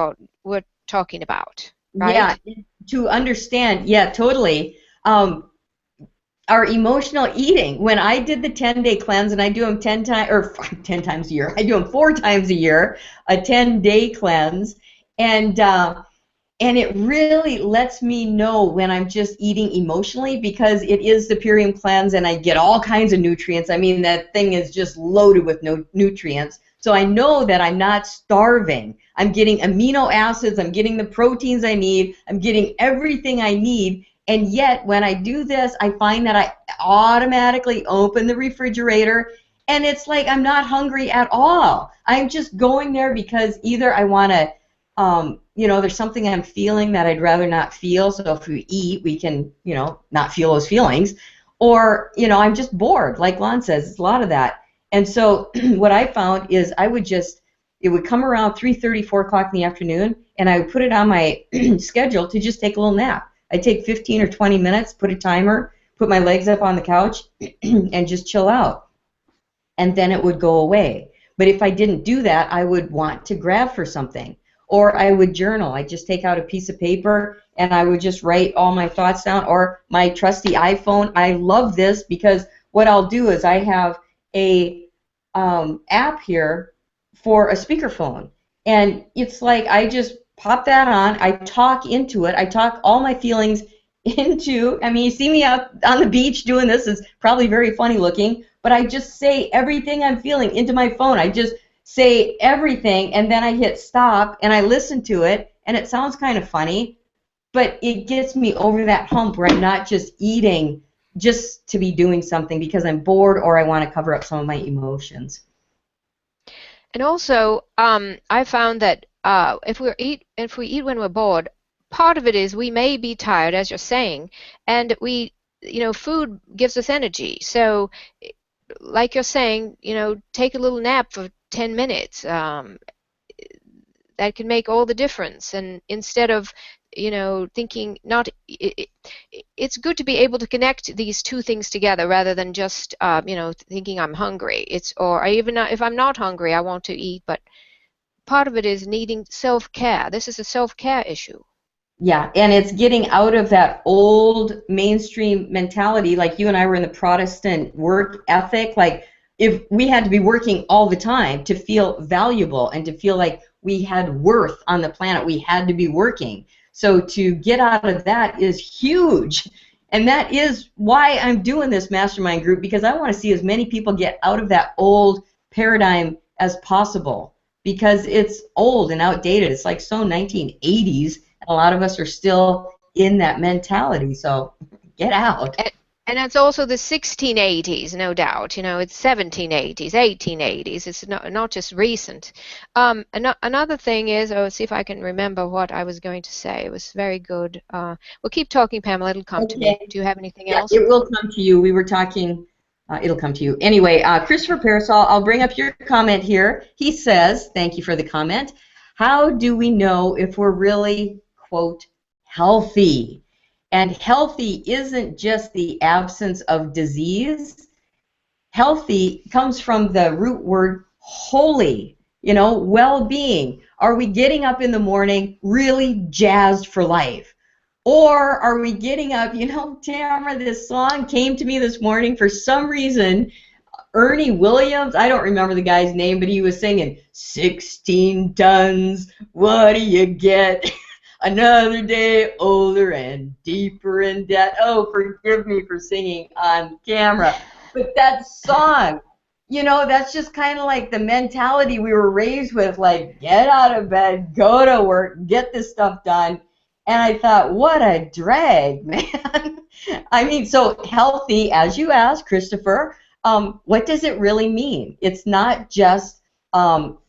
we're talking about, right? Yeah, to understand. Yeah, totally. Our emotional eating. When I did the 10-day cleanse, and I do them 10 times or 10 times a year. I do them 4 times a year, a 10-day cleanse, and it really lets me know when I'm just eating emotionally, because it is the Purium cleanse and I get all kinds of nutrients. I mean, that thing is just loaded with nutrients. So I know that I'm not starving. I'm getting amino acids, I'm getting the proteins I need, I'm getting everything I need. And yet when I do this, I find that I automatically open the refrigerator and it's like I'm not hungry at all. I'm just going there because either I want to you know, there's something I'm feeling that I'd rather not feel, so if we eat, we can, you know, not feel those feelings. Or, you know, I'm just bored, like Lon says, it's a lot of that. And so what I found is it would come around 3:30, 4 o'clock in the afternoon, and I would put it on my schedule to just take a little nap. I'd take 15 or 20 minutes, put a timer, put my legs up on the couch and just chill out. And then it would go away. But if I didn't do that, I would want to grab for something. Or I would journal. I'd just take out a piece of paper and I would just write all my thoughts down. Or my trusty iPhone. I love this because what I'll do is I have a app here for a speakerphone. And it's like I just pop that on. I talk into it. I talk all my feelings into, I mean, you see me out on the beach doing this. It's probably very funny looking. But I just say everything I'm feeling into my phone. I just say everything, and then I hit stop, and I listen to it, and it sounds kind of funny, but it gets me over that hump where I'm not just eating just to be doing something because I'm bored or I want to cover up some of my emotions. And also, I found that if we eat when we're bored, part of it is we may be tired, as you're saying, and food gives us energy. So, like you're saying, take a little nap for 10 minutes. That can make all the difference. And instead of, thinking it's good to be able to connect these two things together rather than just, thinking I'm hungry. Or even if I'm not hungry, I want to eat. But part of it is needing self-care. This is a self-care issue. Yeah, and it's getting out of that old mainstream mentality, like you and I were in the Protestant work ethic, like if we had to be working all the time to feel valuable and to feel like we had worth on the planet, we had to be working. So to get out of that is huge. And that is why I'm doing this mastermind group, because I want to see as many people get out of that old paradigm as possible, because it's old and outdated. It's like so 1980s. A lot of us are still in that mentality, so get out. And that's also the 1680s, no doubt. It's 1780s, 1880s. It's not just recent. Another thing is, see if I can remember what I was going to say. It was very good. Well, keep talking, Pamela. It'll come to me. Do you have anything else? It will come to you. We were talking. It'll come to you. Anyway, Christopher Parasol, I'll bring up your comment here. He says, thank you for the comment. How do we know if we're really, quote, healthy? And healthy isn't just the absence of disease. Healthy comes from the root word holy, well-being. Are we getting up in the morning really jazzed for life? Or are we getting up, Tamara, this song came to me this morning for some reason. Ernie Williams, I don't remember the guy's name, but he was singing 16 tons, what do you get? Another day older and deeper in debt. Oh, forgive me for singing on camera. But that song, that's just kind of like the mentality we were raised with, like, get out of bed, go to work, get this stuff done. And I thought, what a drag, man. I mean, so healthy, as you asked, Christopher, what does it really mean? It's not just,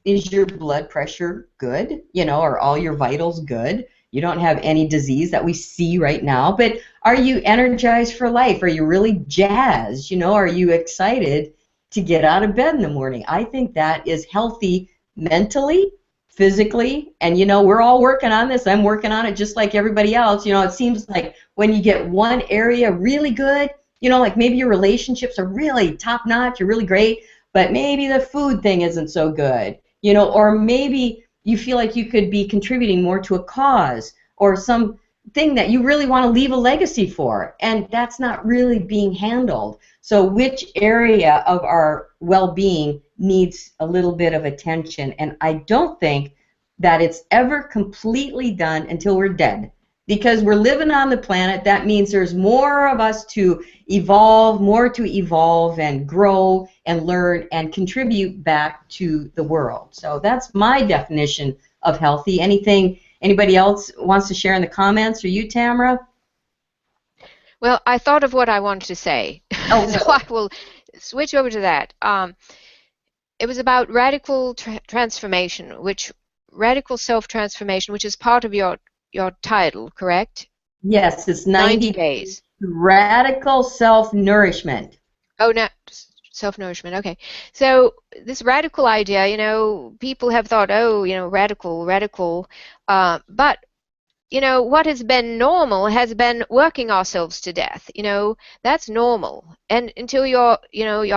is your blood pressure good? Are all your vitals good? You don't have any disease that we see right now, but are you energized for life? Are you really jazzed? Are you excited to get out of bed in the morning? I think that is healthy mentally, physically, and we're all working on this. I'm working on it just like everybody else. It seems like when you get one area really good, like maybe your relationships are really top-notch, you're really great, but maybe the food thing isn't so good, or maybe you feel like you could be contributing more to a cause or something that you really want to leave a legacy for, and that's not really being handled. So which area of our well-being needs a little bit of attention? And I don't think that it's ever completely done until we're dead. Because we're living on the planet, that means there's more of us to evolve, more to evolve and grow and learn and contribute back to the world. So that's my definition of healthy. Anybody else wants to share in the comments, or you, Tamara? Well, I thought of what I wanted to say, so I will switch over to that. It was about radical transformation, radical self-transformation, which is part of your title, correct? Yes, it's 90 days. Radical self-nourishment. Oh, no, self-nourishment, okay. So this radical idea, people have thought, oh, radical, but what has been normal has been working ourselves to death. That's normal. And until your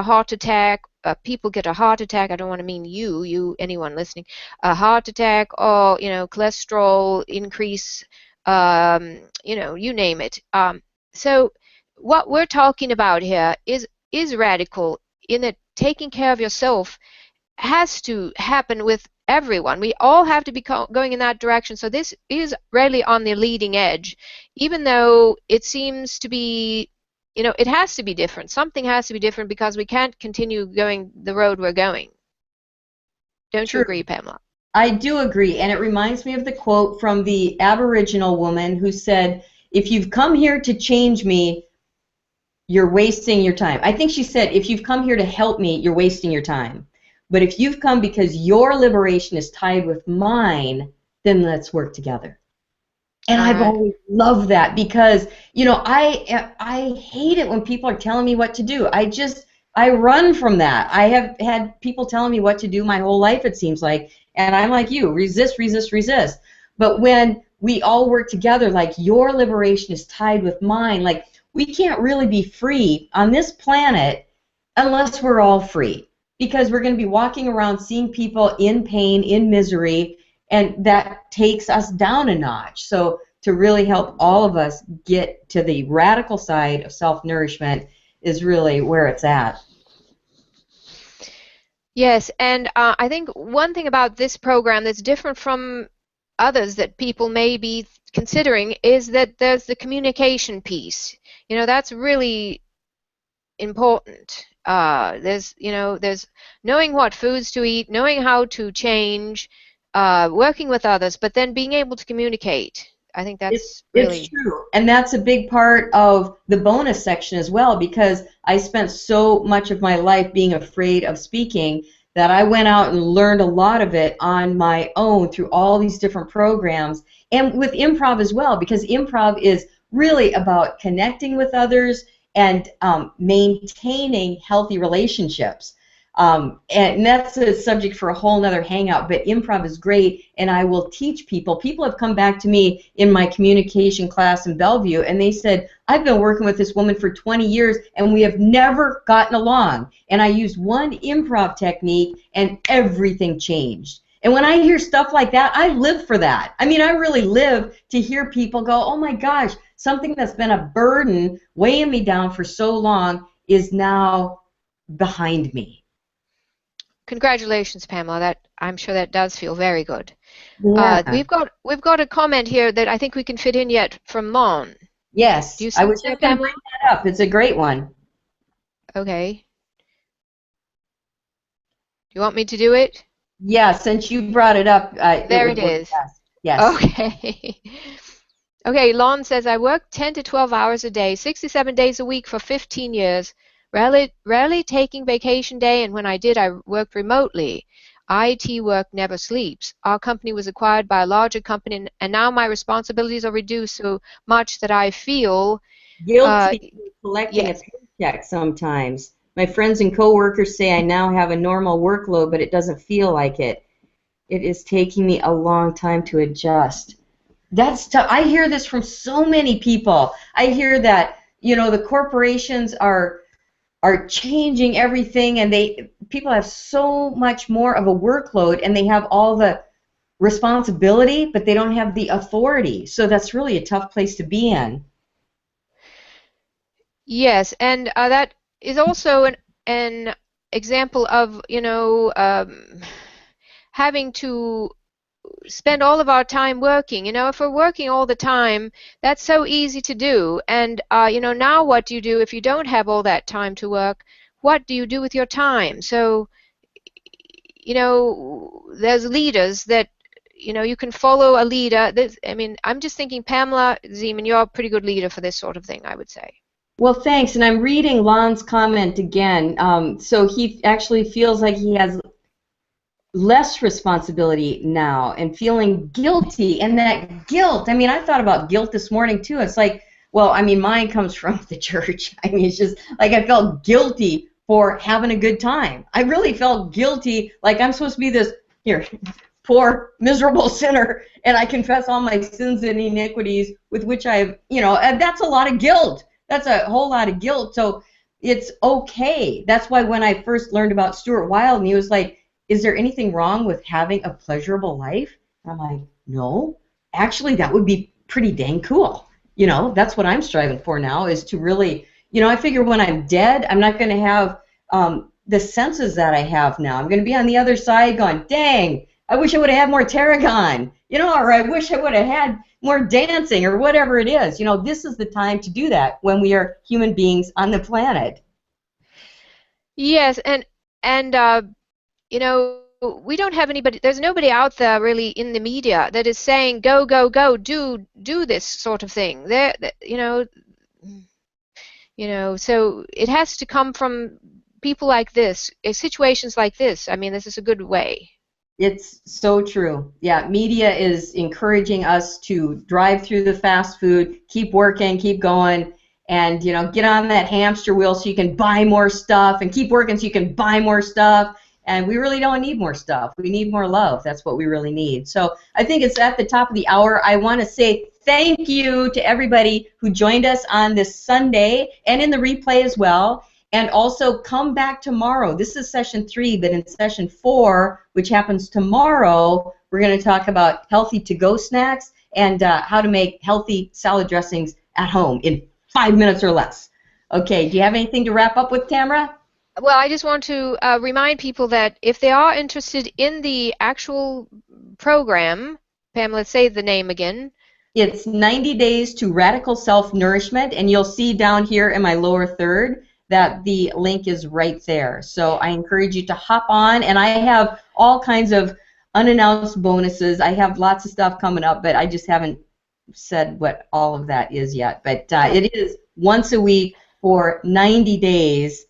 heart attack, people get a heart attack. I don't want to mean anyone listening, a heart attack or, cholesterol increase, you name it. So what we're talking about here is radical in that taking care of yourself has to happen with everyone. We all have to be going in that direction. So this is really on the leading edge, even though it seems to be, it has to be different. Something has to be different because we can't continue going the road we're going. Don't you True. agree, Pamela? I do agree, and it reminds me of the quote from the Aboriginal woman who said, "If you've come here to change me, you're wasting your time." I think she said, "If you've come here to help me, you're wasting your time. But if you've come because your liberation is tied with mine, then let's work together." And I've always loved that because, I hate it when people are telling me what to do. I run from that. I have had people telling me what to do my whole life, it seems like, and I'm like you, resist, resist, resist. But when we all work together, like your liberation is tied with mine, like we can't really be free on this planet unless we're all free, because we're going to be walking around seeing people in pain, in misery, and that takes us down a notch. So to really help all of us get to the radical side of self-nourishment is really where it's at. Yes, and I think one thing about this program that's different from others that people may be considering is that there's the communication piece. That's really important. There's knowing what foods to eat, knowing how to change, working with others, but then being able to communicate. I think that's really... It's true, and that's a big part of the bonus section as well, because I spent so much of my life being afraid of speaking that I went out and learned a lot of it on my own through all these different programs, and with improv as well, because improv is really about connecting with others and maintaining healthy relationships. And that's a subject for a whole nother hangout, but improv is great, and I will teach people. People have come back to me in my communication class in Bellevue, and they said, "I've been working with this woman for 20 years, and we have never gotten along. And I used one improv technique, and everything changed." And when I hear stuff like that, I live for that. I mean, I really live to hear people go, "Oh my gosh, something that's been a burden weighing me down for so long is now behind me." Congratulations, Pamela. I'm sure that does feel very good. Yeah. We've got a comment here that I think we can fit in yet from Lon. Yes, Do you see I was that, just going to Pamela? bring that up. It's a great one. Okay. Do you want me to do it? Yeah, since you brought it up, There it it would work is. best. Yes. Okay. Okay, Lon says, "I work 10 to 12 hours a day, 67 days a week for 15 years, rarely taking vacation day, and when I did, I worked remotely. IT work never sleeps. Our company was acquired by a larger company, and now my responsibilities are reduced so much that I feel..." Guilty for collecting a Yes. paycheck sometimes. My friends and coworkers say I now have a normal workload, but it doesn't feel like it. It is taking me a long time to adjust. That's tough. I hear this from so many people. I hear that, the corporations are changing everything, and people have so much more of a workload, and they have all the responsibility, but they don't have the authority. So that's really a tough place to be in. Yes, and that is also an example of, having to spend all of our time working. If we're working all the time, that's so easy to do. And, now what do you do if you don't have all that time to work? What do you do with your time? So, there's leaders that, you can follow a leader. I'm just thinking, Pamela Zeman, you're a pretty good leader for this sort of thing, I would say. Well, thanks. And I'm reading Lon's comment again. So he actually feels like he has less responsibility now and feeling guilty. And that guilt, I thought about guilt this morning too. It's like, well, mine comes from the church. It's just like I felt guilty for having a good time. I really felt guilty, like I'm supposed to be this, here, poor, miserable sinner, and I confess all my sins and iniquities with which I've, and that's a lot of guilt. That's a whole lot of guilt. So it's okay. That's why when I first learned about Stuart Wilde, and he was like, is there anything wrong with having a pleasurable life? And I'm like, no. Actually, that would be pretty dang cool. That's what I'm striving for now, is to really, I figure when I'm dead, I'm not going to have the senses that I have now. I'm going to be on the other side going, dang, I wish I would have had more tarragon, or I wish I would have had more dancing or whatever it is. This is the time to do that when we are human beings on the planet. Yes, and we don't have anybody, there's nobody out there really in the media that is saying, go, go, go, do this sort of thing. So it has to come from people like this, situations like this. I mean, this is a good way. It's so true. Yeah, media is encouraging us to drive through the fast food, keep working, keep going, and get on that hamster wheel so you can buy more stuff, and keep working so you can buy more stuff. And we really don't need more stuff. We need more love. That's what we really need. So I think it's at the top of the hour. I want to say thank you to everybody who joined us on this Sunday and in the replay as well. And also come back tomorrow. This is session 3, but in session 4, which happens tomorrow, we're going to talk about healthy to-go snacks and how to make healthy salad dressings at home in 5 minutes or less. Okay, do you have anything to wrap up with, Tamara? Well, I just want to remind people that if they are interested in the actual program, Pamela, say the name again. It's 90 Days to Radical Self-Nourishment, and you'll see down here in my lower third that the link is right there. So I encourage you to hop on, and I have all kinds of unannounced bonuses. I have lots of stuff coming up, but I just haven't said what all of that is yet. But it is once a week for 90 days.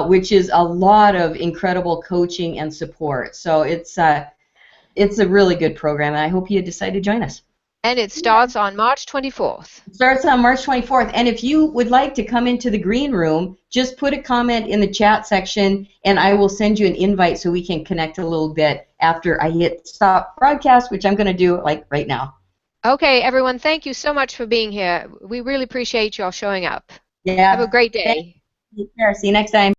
Which is a lot of incredible coaching and support. So it's a really good program, and I hope you decide to join us. And it starts on March 24th. It starts on March 24th. And if you would like to come into the green room, just put a comment in the chat section, and I will send you an invite so we can connect a little bit after I hit stop broadcast, which I'm going to do like right now. Okay, everyone, thank you so much for being here. We really appreciate you all showing up. Yeah. Have a great day. Take care. See you next time.